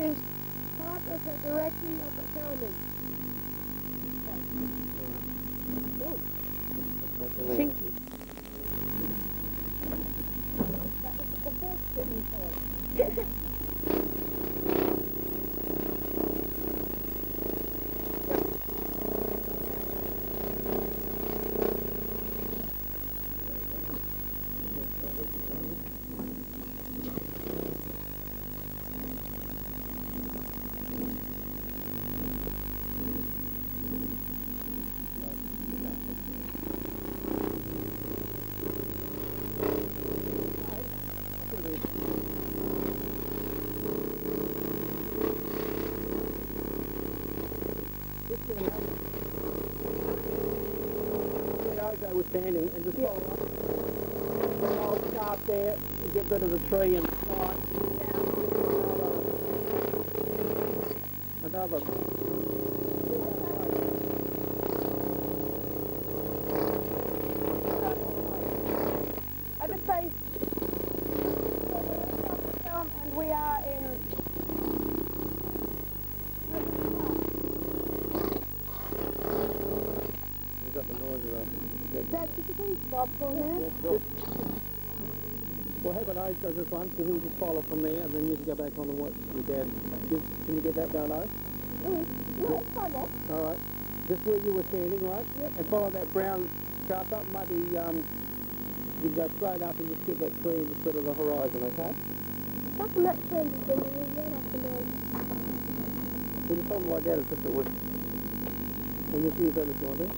is part of the directing of the filming. Oh. Chinky. That was the first bit we saw. Ojai was standing and just follow up the old shaft there and get rid of the tree and another. At the place, and we are in. We've got the noises on. Dad, could you please stop for a minute? Yeah, sure. Well, how about I go this one, because we'll just follow from there, and then you can go back on and what your dad gives. Can you get that down, though? No, it's fine, Dad. All right. Just where you were standing, right? Yep. And follow that brown shaft up. Maybe you go straight up and just get that tree in the bit of the horizon, okay? How come that trend is going to be right up and down? Well, just something like that, it's just a wish. And just use that if you want to.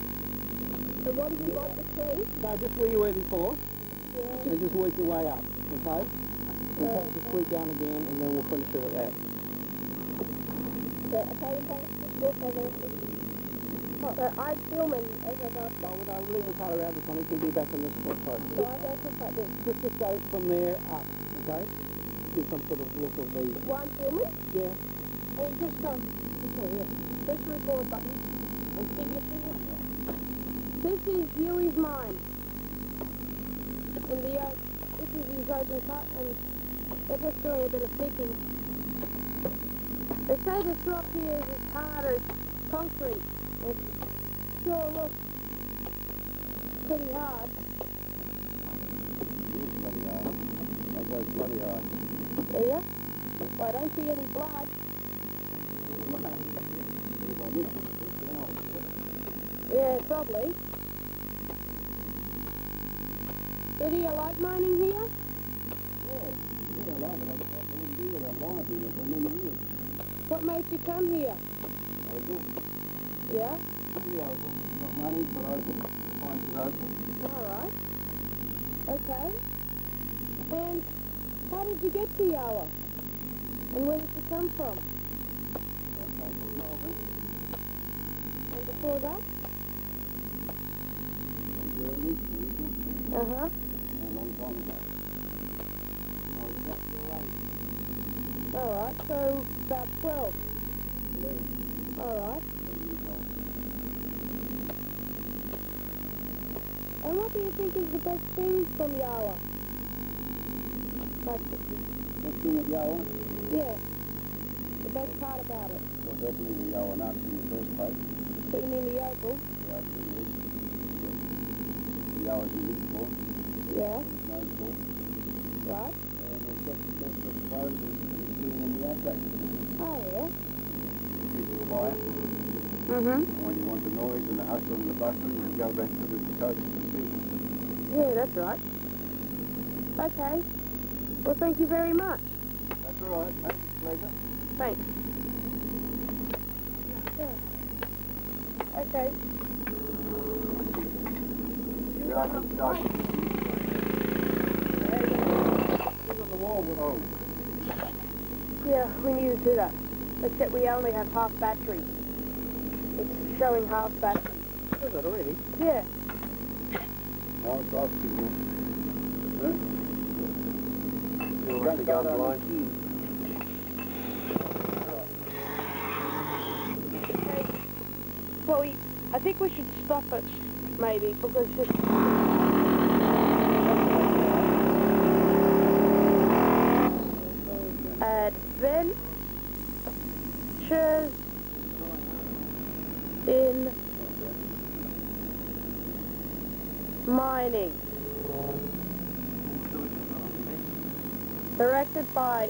So what do you want, the tree? No, just where you were before. Yeah. And just work your way up, okay? And take the sweep down again, and then we'll finish it at that. So, okay, just walk over. So I'm filming as I go. So when I leave the car around this one, it can be back in this spot. So I go just like this. Just go from there up, okay? Get some sort of look of the... One filming? Yeah. And just go. Okay, yeah. Press the record button. And stick your finger. This is Huey's mine. And this is his open cut, and they're just doing a bit of picking. They say this rock here is as hard as concrete. It sure looks pretty hard. It is bloody hard. That goes bloody hard. Yeah? Well, I don't see any blood. Yeah, probably. So do you like mining here? Yeah, I like it. I wouldn't do it. I've mined here for many years. What made you come here? Opal. Yeah? Pretty opal. Not money, but opal. Finds it opal. Alright. Okay. And how did you get to Yowah? And where did you come from? I came from Melbourne. And before that? From Germany, Jerusalem. Uh-huh. A long time ago. I was about your age. Alright, so about 12. 11. Alright. 11 years old. And what do you think is the best thing from Yowah? Like, Best thing at Yowah? yeah. The best part about it. Well, definitely the Yowah nuts in the first place. So you mean the yokel? Yeah, it's really good. The Yowah's unique for. Yeah. What it's known for. Right. And the second best, I suppose, is being in the outback. Oh, yeah. Keep it quiet. Mm-hmm. And when you want the noise and the hustle and the bustle, you can go back to the coast and see. Yeah, that's right. Okay. Well, thank you very much. That's all right. That's a pleasure. Thanks. Yeah. Okay. You're up and starting. He's on the wall with... Oh. Yeah, we need to do that. Except we only have half battery. It's showing half battery. Is it already? Yeah. No, it's off to you. Huh? You'll have to go on the line. Okay. Well, I think we should stop it, maybe, because just... Advent Adventures in Mining. Directed by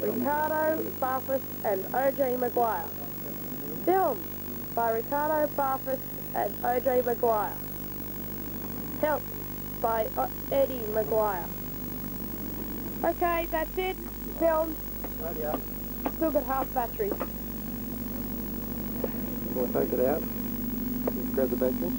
Ricardo, Barfuss and Ojai Maguire. Filmed by Ricardo, Barfuss and Ojai Maguire. Helped by Eddie Maguire. Okay, that's it. Filmed. Still got half battery. We'll take it out. Grab the battery.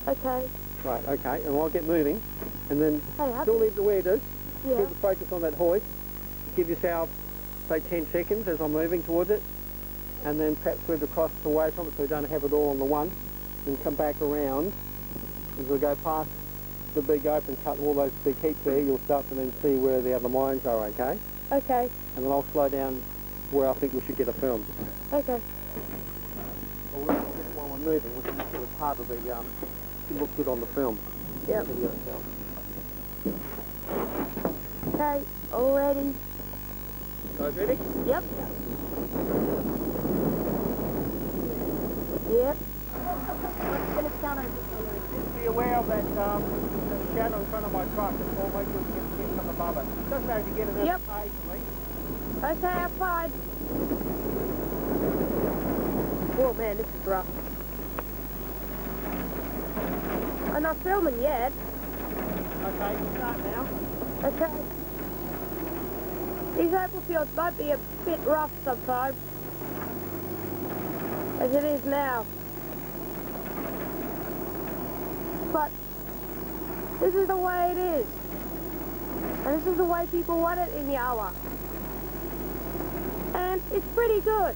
Okay. Right, okay, and I'll get moving, and then Hey, still leave the way it is. Yeah. Keep the focus on that hoist. Give yourself, say, 10 seconds as I'm moving towards it, and then perhaps move across away from it so we don't have it all on the one, and come back around as we go past the big open cut, all those big heaps there. You'll start to then see where the other mines are, okay? Okay. And then I'll slow down where I think we should get a film. Okay. While we're moving, which is sort of part of the, should look good on the film. Yep. Video itself. Okay, all ready? Guys ready? Yep. Yep. Just be aware of that shadow in front of my truck. It's all make sure you get some above it. Doesn't matter if you get it in Yep. occasionally. Okay, I'm fine. Oh man, this is rough. I'm not filming yet. Okay, you start now. Okay. These Opal Fields might be a bit rough sometimes, as it is now. But this is the way it is. And this is the way people want it in Yowah. And it's pretty good.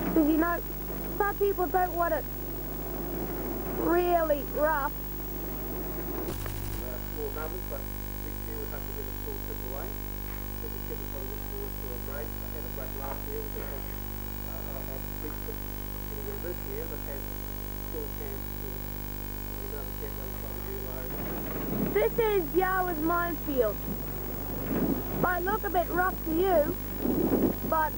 Because you know, some people don't want it really rough. Small numbers, but this year we'll have to get a full trip away. I think the trip will probably look forward to a break. I had a break last year. We just had a big trip anywhere this year, but had full camps to another camp that was trying to reload. This is Yowah's minefield. Might look a bit rough to you, but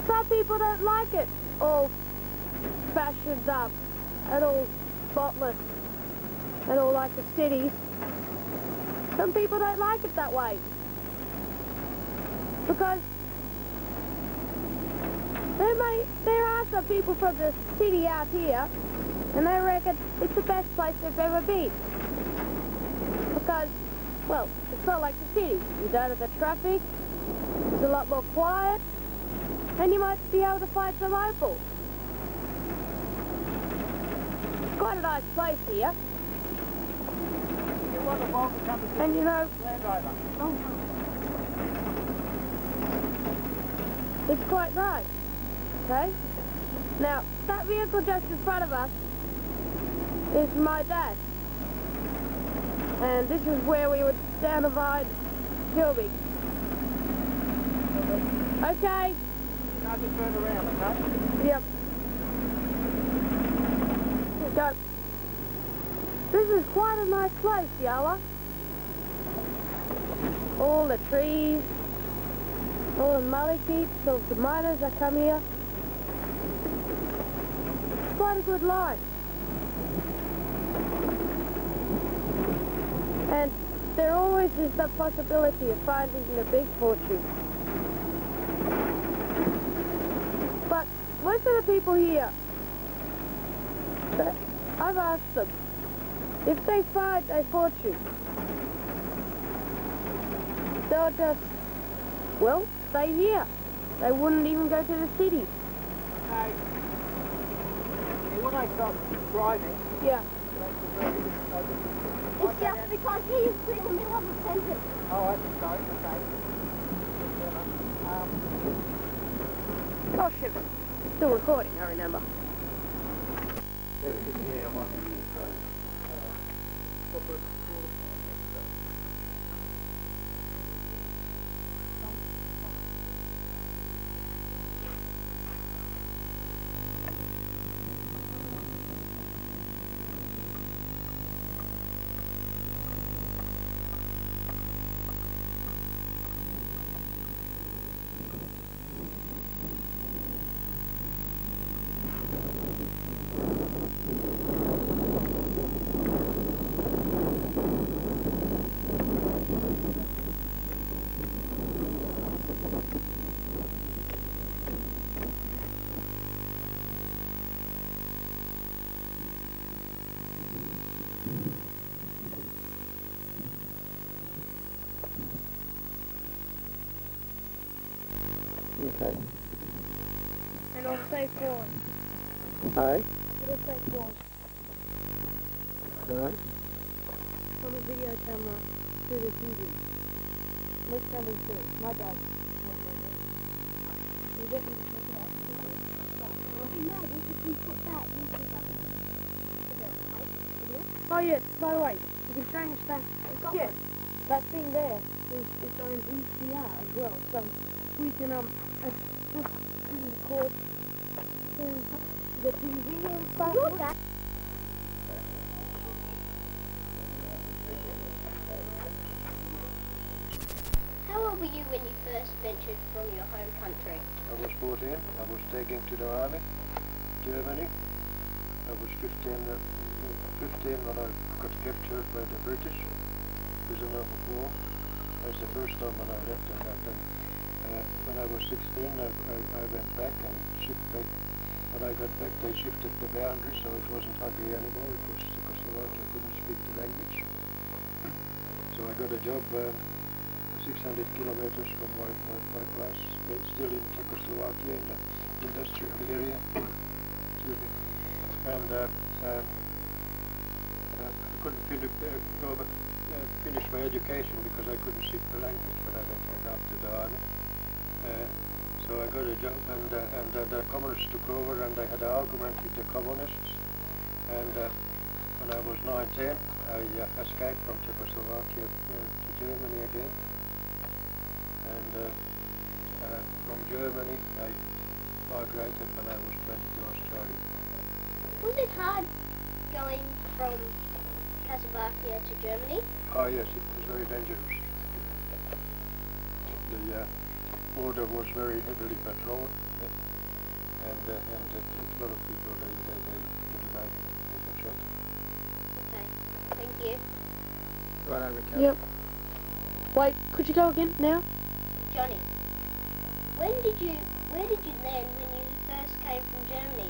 some people don't like it all fashioned up and all spotless and all like the cities. Some people don't like it that way because there are some people from the city out here and they reckon it's the best place they've ever been because, well, it's not like the city. You don't have the traffic, it's a lot more quiet, and you might be able to find some opal. It's quite a nice place here. And you know, it's quite nice, okay? Now, that vehicle just in front of us is my dad. And this is where we would stand by filming. Okay? Now just turn around, okay? Yep. Go. This is quite a nice place, Yowah. All the trees, all the mulligates, all the miners that come here. It's quite a good life. And there always is the possibility of finding a big fortune. But most of the people here, I've asked them, if they find a fortune, they'll just, well, stay here. They wouldn't even go to the city. Okay. When I stop driving, Yeah. It's just because he's in the middle of a sentence. oh, I think so, okay. Oh, shit. Still recording, I remember. Yeah, I might be Okay. And I'll say pause. Hey? It'll say pause Alright. from a video camera to the TV. Which camera too? My dad. You get me to take it out. No, if we put that into Oh yeah, by the way, you can change that. Yeah, that thing there is its own VCR as well, so we can just record to the TV and stuff. How old were you when you first ventured from your home country? I was 14. I was taken to the army, Germany. I was 15 when I got captured by the British, prisoner of war. That's the first time when I left, and then when I was 16 I went back and shipped back. When I got back they shifted the boundary, so it wasn't Hungary anymore, it was Czechoslovakia. I couldn't speak the language. So I got a job 600 kilometers from my place, still in Czechoslovakia, in the industrial area. Excuse me. And I couldn't finish my education because I couldn't speak the language when I went after the army. So I got a job, and the communists took over, and I had an argument with the communists. And when I was 19, I escaped from Czechoslovakia to Germany again. And from Germany I migrated when I was 20 to Australia. Was it hard going from Czechoslovakia to Germany? Oh yes, it was very dangerous. The border was very heavily patrolled, and a lot of people they didn't make it. They got shot. Okay, thank you. Right over, Ricardo. Yep. Wait, could you go again now? Johnny, where did you land when you first came from Germany?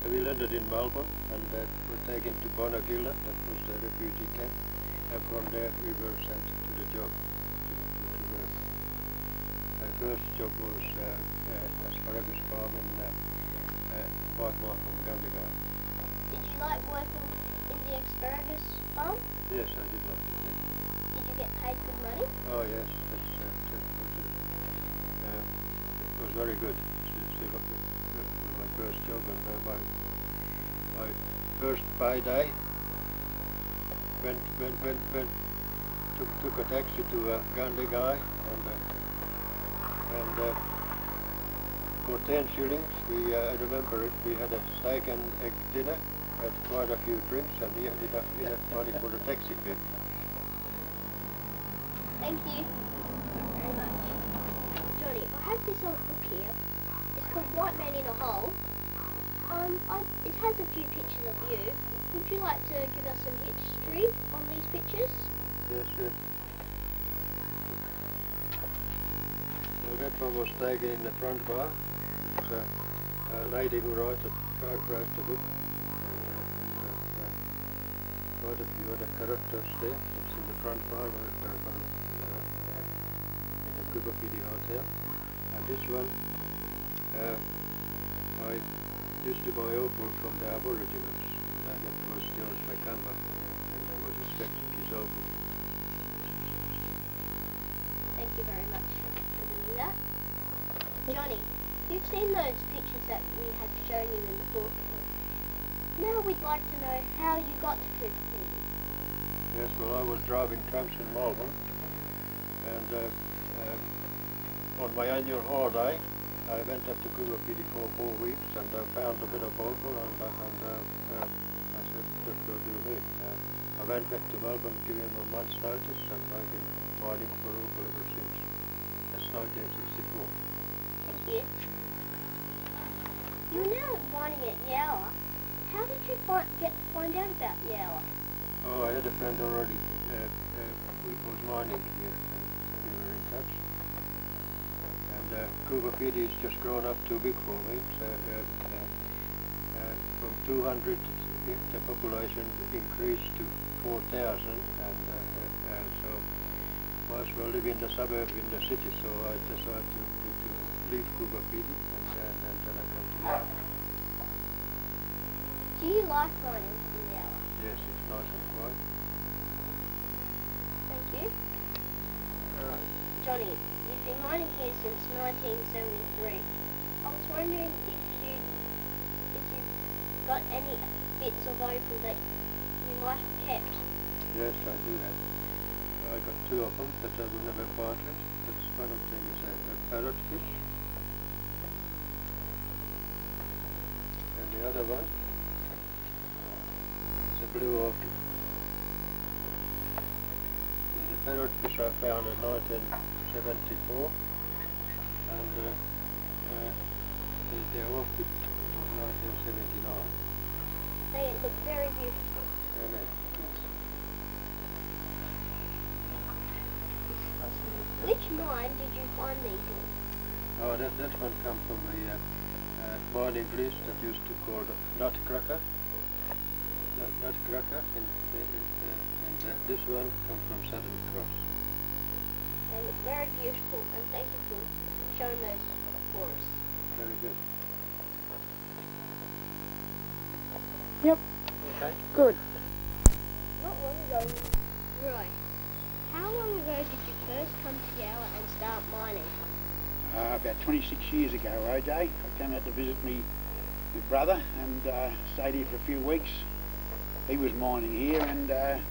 We landed in Melbourne and were taken to Bonagilla, that was the refugee camp, and from there we were sent to the job, to work. My first job was asparagus farm in 5 miles from Gundagai. Did you like working in the asparagus farm? Yes, I did like it. Yeah. Did you get paid good money? Oh yes, it was very good. It was my first job, and my first payday took a taxi to Gundagai, and for 10 shillings I remember it, we had a steak and egg dinner, had quite a few drinks, and we had enough money for the taxi fare. Thank you very much. Johnny, I have this old book here. It's called White Man in a Hole. It has a few pictures of you. Would you like to give us some history on these pictures? Yes, yes. Well, that one was taken in the front bar. It's a lady who wrote the book. And quite a few other characters there. It's in the front bar where in the Kovac Hotel. And this one, I used to buy opal from the Aboriginals. That was George Macamba, and I was inspecting his opal. Thank you very much for doing that. Johnny, you've seen those pictures that we had shown you in the book. Now we'd like to know how you got to Kovac. Yes, well, I was driving trams in Melbourne, and on my annual holiday, I went up to Kovac for 4 weeks, and I found a bit of opal, and I said, that will do me. I went back to Melbourne, giving him a month's notice, and I've been mining for opal ever since. That's 1964. Thank you. You're now mining at Yowah. How did you find out about Yowah? Oh, I had a friend already who was mining here, and we were in touch. And Kovac is just grown up too big for me. From 200, the population increased to 4,000, and so might as well live in the suburb in the city. So I decided to complete Kovac beetle, and then I come to Yowah. Do you like mining in Yowah? Yes, it's nice and quiet. Thank you. Alright. Johnny, you've been mining here since 1973. I was wondering if you've got any bits of opal that you might have kept. Yes, I do have. I got two of them that I will never part with. That's one of them is a parrotfish. And the other one is a blue orchid. The parrotfish I found in 1974, and the orchid of 1979. They look very beautiful. Yes. Which mine did you find these in? Oh, that one come from the mining place that used to call Nutcracker. Nutcracker, and this one come from Southern Cross. They look very beautiful, and thank you for showing those for us. Very good. Yep. Okay. Good. Not long ago. Right. How long ago did you first come to Yowah and start mining? About 26 years ago, Ojai. I came out to visit my brother and stayed here for a few weeks. He was mining here, and I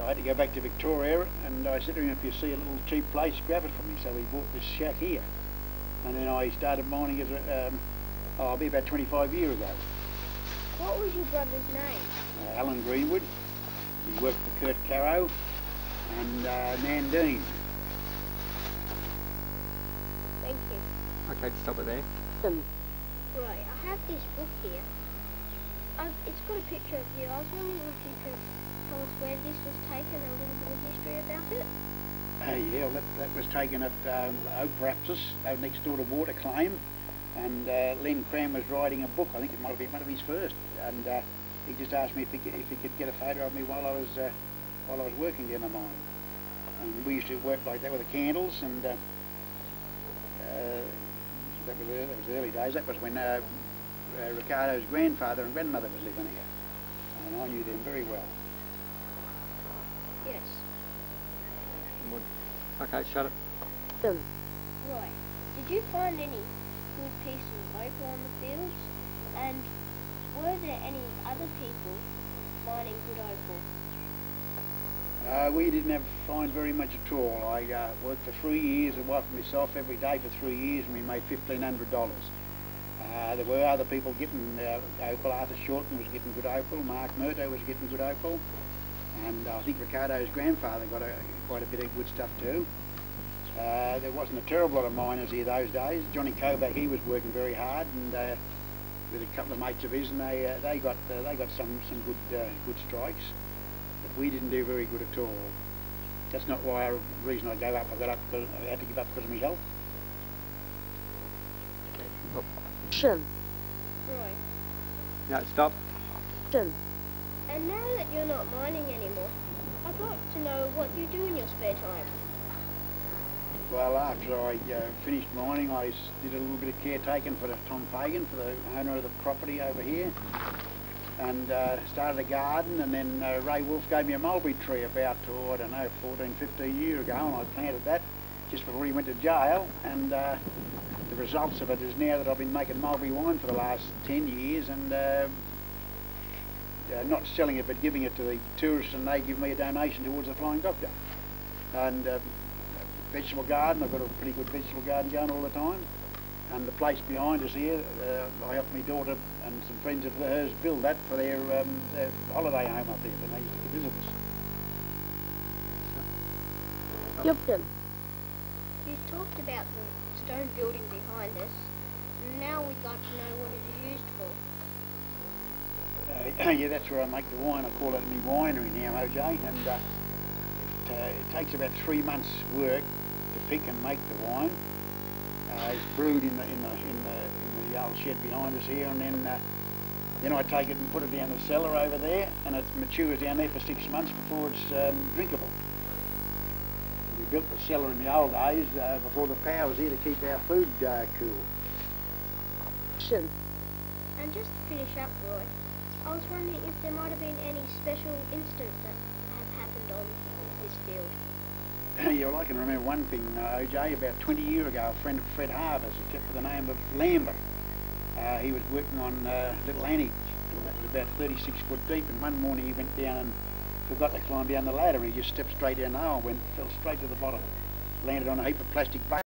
had to go back to Victoria, and I said to him, if you see a little cheap place, grab it for me. So we bought this shack here. And then I started mining as I'll be about 25 years ago. What was your brother's name? Alan Greenwood. He worked for Kurt Carrow and Nandine. Thank you. Okay, stop it there. Right, I have this book here. It's got a picture of you. I was wondering if you could tell us where this was taken and a little bit of history about it. Yeah, well, that was taken at Barfuss, next door to Waterclaim, and Len Cram was writing a book. I think it might have been one of his first, and he just asked me if he could get a photo of me while I was working down the mine. And we used to work like that with the candles, and that was the early days. That was when Ricardo's grandfather and grandmother was living here, and I knew them very well. Yes. Okay, shut it. Right. Did you find any good pieces of opal on the fields? And were there any other people mining good opal? We didn't find very much at all. I worked for 3 years, I worked for myself every day for 3 years, and we made $1,500. There were other people getting opal. Arthur Shorten was getting good opal, Mark Murto was getting good opal, and I think Ricardo's grandfather got quite a bit of good stuff too. There wasn't a terrible lot of miners here those days. Johnny Kovac, he was working very hard, and with a couple of mates of his, and they got some good strikes, but we didn't do very good at all. That's not why the reason I gave up. I had to give up because of my health. Right. No, stop. And now that you're not mining anymore, I'd like to know what you do in your spare time. Well, after I finished mining, I did a little bit of caretaking for Tom Fagan, for the owner of the property over here, and started a garden, and then Ray Wolf gave me a mulberry tree about, I don't know, 14, 15 years ago, and I planted that just before he went to jail, and the results of it is now that I've been making mulberry wine for the last 10 years, and not selling it but giving it to the tourists, and they give me a donation towards the Flying Doctor. And vegetable garden, I've got a pretty good vegetable garden going all the time. And the place behind us here, I helped my daughter and some friends of hers build that for their holiday home up there when they used to visit us. Yep. You talked about the stone building behind us, and now we'd like to know what it is used for. Yeah, that's where I make the wine. I call it my winery now, Ojai, and it takes about 3 months' work to pick and make the wine. It's brewed in the old shed behind us here, and then I take it and put it down the cellar over there, and it matures down there for 6 months before it's drinkable. We built the cellar in the old days before the power was here to keep our food cool. And just to finish up, Roy, I was wondering if there might have been any special incidents that have happened on this field. Yeah, well, I can remember one thing, Ojai, about 20 years ago, a friend of Fred Harvey's, he kept by the name of Lambert. He was working on Little Annie, and that was about 36 foot deep, and one morning he went down and forgot to climb down the ladder, and he just stepped straight down the hole and fell straight to the bottom. Landed on a heap of plastic buckets.